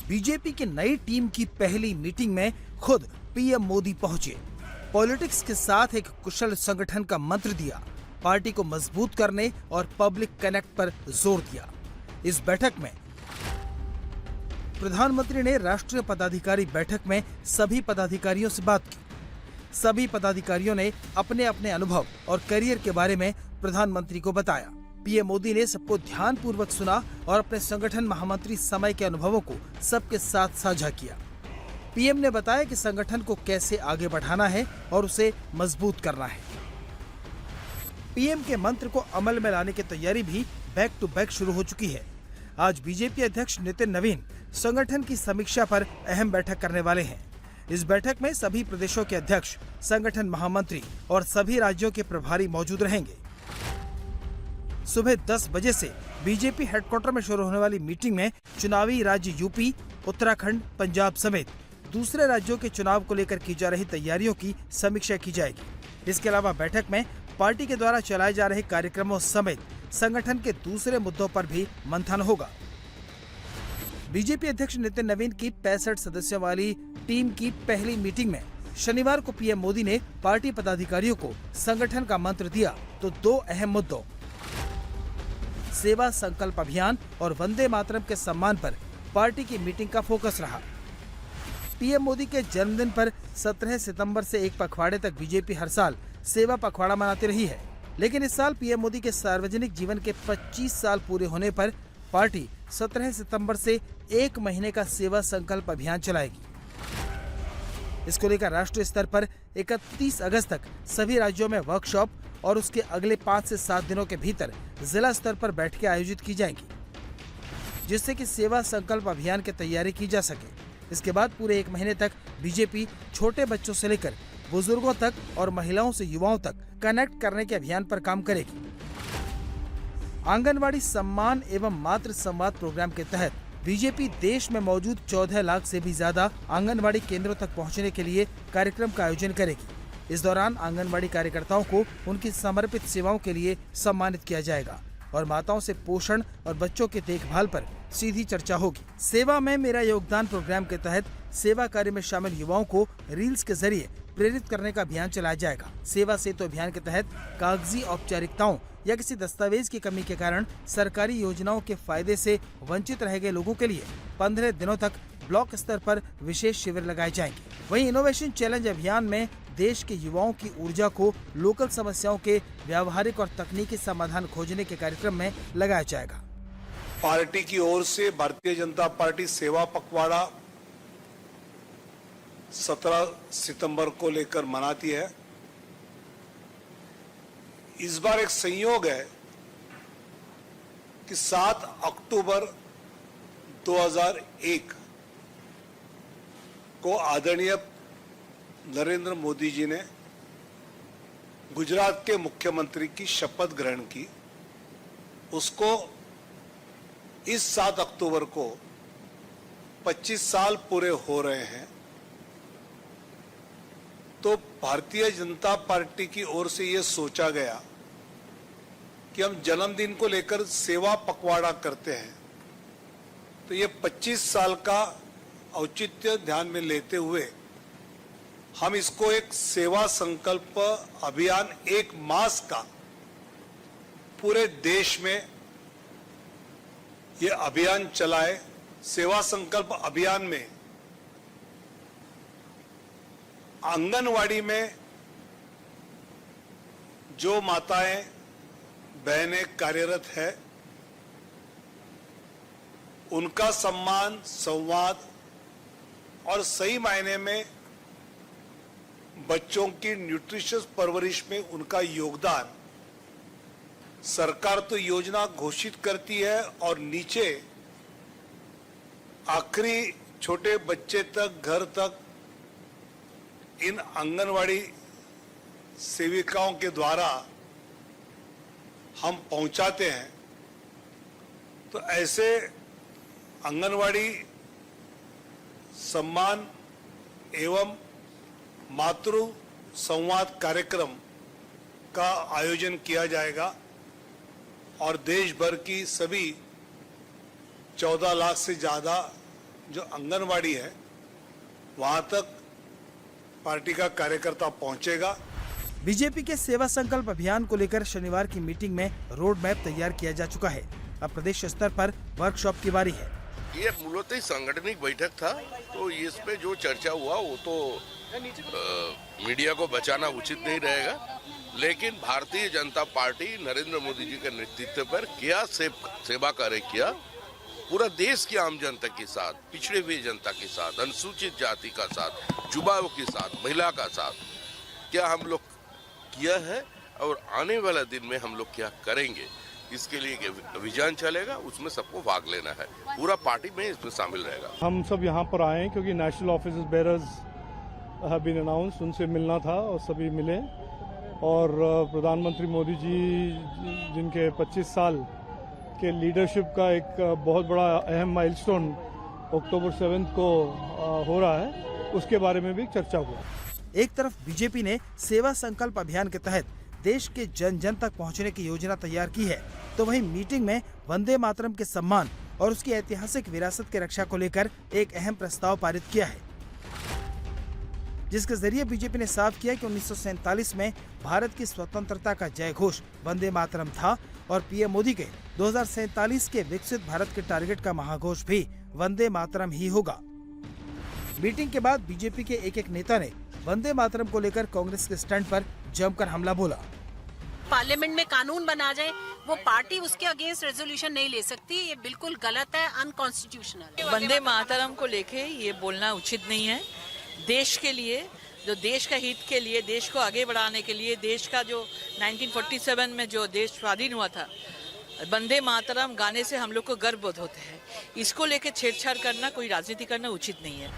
BJP की नई team की पहली मीटिंग में खुद पीएम मोदी पहुंचे। पॉलिटिक्स के साथ एक कुशल संगठन का मंत्र दिया, पार्टी को मजबूत करने और पब्लिक कनेक्ट पर जोर दिया। इस बैठक में प्रधानमंत्री ने राष्ट्रीय पदाधिकारी बैठक में सभी पदाधिकारियों से बात की। सभी पदाधिकारियों ने अपने अपने अनुभव और करियर के बारे में प्रधानमंत्री को बताया। पीएम मोदी ने सबको ध्यानपूर्वक सुना और अपने संगठन महामंत्री समय के अनुभवों को सबके साथ साझा किया। पीएम ने बताया कि संगठन को कैसे आगे बढ़ाना है और उसे मजबूत करना है। पीएम के मंत्र को अमल में लाने की तैयारी भी बैक टू बैक शुरू हो चुकी है। आज बीजेपी अध्यक्ष नितिन नवीन संगठन की समीक्षा पर अहम बैठक करने वाले हैं। इस बैठक में सभी प्रदेशों के अध्यक्ष, संगठन महामंत्री और सभी राज्यों के प्रभारी मौजूद रहेंगे। सुबह 10 बजे से बीजेपी हेडक्वार्टर में शुरू होने वाली मीटिंग में चुनावी राज्य यूपी, उत्तराखंड, पंजाब समेत दूसरे राज्यों के चुनाव को लेकर की जा रही तैयारियों की समीक्षा की जाएगी। इसके अलावा बैठक में पार्टी के द्वारा चलाए जा रहे कार्यक्रमों समेत संगठन के दूसरे मुद्दों पर भी मंथन होगा। बीजेपी अध्यक्ष नितिन नवीन की 65 सदस्यों वाली टीम की पहली मीटिंग में शनिवार को पीएम मोदी ने पार्टी पदाधिकारियों को संगठन का मंत्र दिया तो 2 अहम मुद्दों सेवा संकल्प अभियान और वंदे मातरम के सम्मान पर पार्टी की मीटिंग का फोकस रहा। पीएम मोदी के जन्मदिन पर 17 सितंबर से 1 पखवाड़े तक बीजेपी हर साल सेवा पखवाड़ा मनाती रही है, लेकिन इस साल पीएम मोदी के सार्वजनिक जीवन के 25 साल पूरे होने पर पार्टी 17 सितंबर से 1 महीने का सेवा संकल्प अभियान चलाएगी। इसको लेकर राष्ट्रीय स्तर पर 31 अगस्त तक सभी राज्यों में वर्कशॉप और उसके अगले 5 से 7 दिनों के भीतर जिला स्तर पर बैठकें आयोजित की जाएंगी, जिससे कि सेवा संकल्प अभियान की तैयारी की जा सके। इसके बाद पूरे 1 महीने तक बीजेपी छोटे बच्चों से लेकर बुजुर्गों तक और महिलाओं से युवाओं तक कनेक्ट करने के अभियान पर काम करेगी। आंगनवाड़ी सम्मान एवं मातृ संवाद प्रोग्राम के तहत बीजेपी देश में मौजूद 14 लाख से भी ज्यादा आंगनवाड़ी केंद्रों तक पहुंचने के लिए कार्यक्रम का आयोजन करेगी। इस दौरान आंगनवाड़ी कार्यकर्ताओं को उनकी समर्पित सेवाओं के लिए सम्मानित किया जाएगा और माताओं से पोषण और बच्चों की देखभाल पर सीधी चर्चा होगी। सेवा में मेरा योगदान प्रोग्राम के तहत सेवा कार्य में शामिल युवाओं को रील्स के जरिए प्रेरित करने का अभियान चलाया जाएगा। सेवा सेतु अभियान के तहत कागजी औपचारिकताओं या किसी दस्तावेज की कमी के कारण सरकारी योजनाओं के फायदे से वंचित रह गए लोगों के लिए 15 दिनों तक ब्लॉक स्तर पर विशेष शिविर लगाए जाएंगे। वहीं इनोवेशन चैलेंज अभियान में देश के युवाओं की ऊर्जा को लोकल समस्याओं के व्यावहारिक और तकनीकी समाधान खोजने के कार्यक्रम में लगाया जाएगा। पार्टी की ओर से भारतीय जनता पार्टी सेवा पखवाड़ा 17 सितंबर को लेकर मनाती है। इस बार एक संयोग है कि 7 अक्टूबर 2001 को आदरणीय नरेंद्र मोदी जी ने गुजरात के मुख्यमंत्री की शपथ ग्रहण की। उसको इस 7 अक्टूबर को 25 साल पूरे हो रहे हैं। तो भारतीय जनता पार्टी की ओर से यह सोचा गया कि हम जन्मदिन को लेकर सेवा पखवाड़ा करते हैं, तो ये 25 साल का औचित्य ध्यान में लेते हुए हम इसको एक सेवा संकल्प अभियान 1 मास का पूरे देश में ये अभियान चलाए। सेवा संकल्प अभियान में आंगनवाड़ी में जो माताएं बहनें कार्यरत है उनका सम्मान, संवाद और सही मायने में बच्चों की न्यूट्रिशियस परवरिश में उनका योगदान। सरकार तो योजना घोषित करती है और नीचे आखिरी छोटे बच्चे तक, घर तक इन आंगनवाड़ी सेविकाओं के द्वारा हम पहुंचाते हैं। तो ऐसे आंगनवाड़ी सम्मान एवं मातृ संवाद कार्यक्रम का आयोजन किया जाएगा और देश भर की सभी 14 लाख से ज्यादा जो आंगनवाड़ी है वहां तक पार्टी का कार्यकर्ता पहुंचेगा। बीजेपी के सेवा संकल्प अभियान को लेकर शनिवार की मीटिंग में रोड मैप तैयार किया जा चुका है। अब प्रदेश स्तर पर वर्कशॉप की बारी है। ये मूलतः सांगठनिक बैठक था, तो इस पे जो चर्चा हुआ वो तो मीडिया को बचाना उचित नहीं रहेगा, लेकिन भारतीय जनता पार्टी नरेंद्र मोदी जी के नेतृत्व पर क्या सेवा कार्य किया, पूरा देश की आम जनता के साथ, पिछड़े हुए जनता के साथ, अनुसूचित जाति का साथ, युवाओं के साथ, महिला का साथ क्या हम लोग किया है और आने वाला दिन में हम लोग क्या करेंगे, इसके लिए एक अभियान चलेगा, उसमें सबको भाग लेना है, पूरा पार्टी में इसमें शामिल रहेगा। हम सब यहाँ पर आए हैं क्योंकि national officers bearers have been announced, उनसे मिलना था और सभी मिले। और प्रधानमंत्री मोदी जी जिनके 25 साल के लीडरशिप का एक बहुत बड़ा अहम माइलस्टोन अक्टूबर 7 को हो रहा है, उसके बारे में भी चर्चा हुआ। एक तरफ बीजेपी ने सेवा संकल्प अभियान के तहत देश के जन जन तक पहुंचने की योजना तैयार की है, तो वहीं मीटिंग में वंदे मातरम के सम्मान और उसकी ऐतिहासिक विरासत की रक्षा को लेकर एक अहम प्रस्ताव पारित किया है, जिसके जरिए बीजेपी ने साफ किया कि 1947 में भारत की स्वतंत्रता का जय घोष वंदे मातरम था और पीएम मोदी के 2047 के विकसित भारत के टारगेट का महाघोष भी वंदे मातरम ही होगा। मीटिंग के बाद बीजेपी के एक नेता ने वंदे मातरम को लेकर कांग्रेस के स्टैंड पर जमकर हमला बोला। पार्लियामेंट में कानून बना जाए, वो पार्टी उसके अगेंस्ट रेजोल्यूशन नहीं ले सकती, ये बिल्कुल गलत है, अनकॉन्स्टिट्यूशनल है। वंदे मातरम को लेके ये बोलना उचित नहीं है। देश के लिए, जो देश का हित के लिए, देश को आगे बढ़ाने के लिए, देश का जो 1947 में जो देश स्वाधीन हुआ था, वंदे मातरम गाने से हम लोग को गर्व बोध होते हैं। इसको लेके छेड़छाड़ करना, कोई राजनीति करना उचित नहीं है।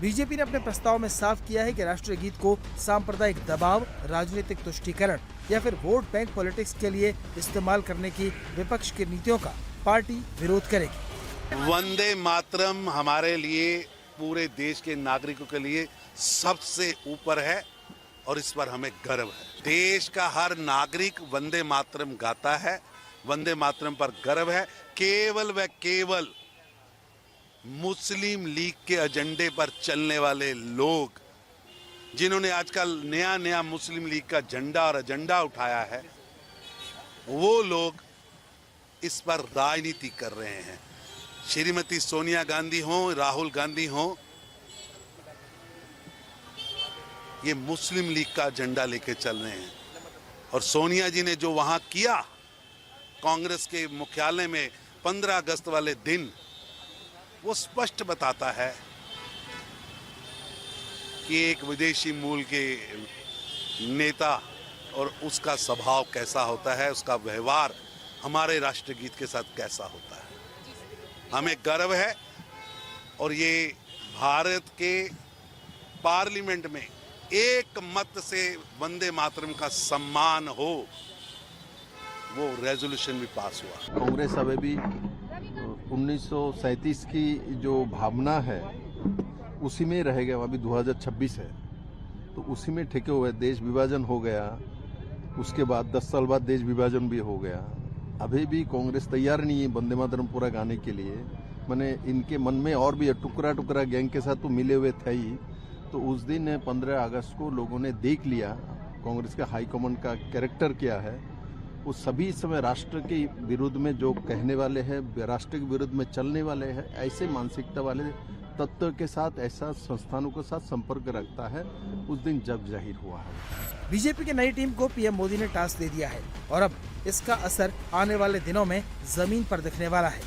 बीजेपी ने अपने प्रस्ताव में साफ किया है कि राष्ट्रीय गीत को सांप्रदायिक दबाव, राजनीतिक तुष्टीकरण या फिर वोट बैंक पॉलिटिक्स के लिए इस्तेमाल करने की विपक्ष की नीतियों का पार्टी विरोध करेगी। वंदे मातरम हमारे लिए, पूरे देश के नागरिकों के लिए सबसे ऊपर है और इस पर हमें गर्व है। देश का हर नागरिक वंदे मातरम गाता है, वंदे मातरम पर गर्व है। केवल व केवल मुस्लिम लीग के एजेंडे पर चलने वाले लोग, जिन्होंने आजकल नया नया मुस्लिम लीग का झंडा और एजेंडा उठाया है, वो लोग इस पर राजनीति कर रहे हैं। श्रीमती सोनिया गांधी हो, राहुल गांधी हो, ये मुस्लिम लीग का झंडा लेके चल रहे हैं। और सोनिया जी ने जो वहां किया कांग्रेस के मुख्यालय में 15 अगस्त वाले दिन, वो स्पष्ट बताता है कि एक विदेशी मूल के नेता और उसका स्वभाव कैसा होता है, उसका व्यवहार हमारे राष्ट्रगीत के साथ कैसा होता है। हमें गर्व है और ये भारत के पार्लियामेंट में एक मत से वंदे मातरम का सम्मान हो, वो रेजोल्यूशन भी पास हुआ। कांग्रेस अभी भी 1937 की जो भावना है उसी में रहेगा। अभी 2026 है तो उसी में ठेके हुए। देश विभाजन हो गया, उसके बाद 10 साल बाद देश विभाजन भी हो गया। अभी भी कांग्रेस तैयार नहीं है वंदे मातरम पूरा गाने के लिए। मैंने इनके मन में और भी टुकड़ा टुकड़ा गैंग के साथ तो मिले हुए थे ही। तो उस दिन 15 अगस्त को लोगों ने देख लिया कांग्रेस का हाईकमांड का कैरेक्टर क्या है। वो सभी इस समय राष्ट्र के विरुद्ध में जो कहने वाले हैं, राष्ट्र के विरुद्ध में चलने वाले हैं, ऐसे मानसिकता वाले तत्व के साथ, ऐसा संस्थानों के साथ संपर्क रखता है। उस दिन जग जाहिर हुआ है। बीजेपी की नई टीम को पीएम मोदी ने टास्क दे दिया है और अब इसका असर आने वाले दिनों में जमीन पर दिखने वाला है।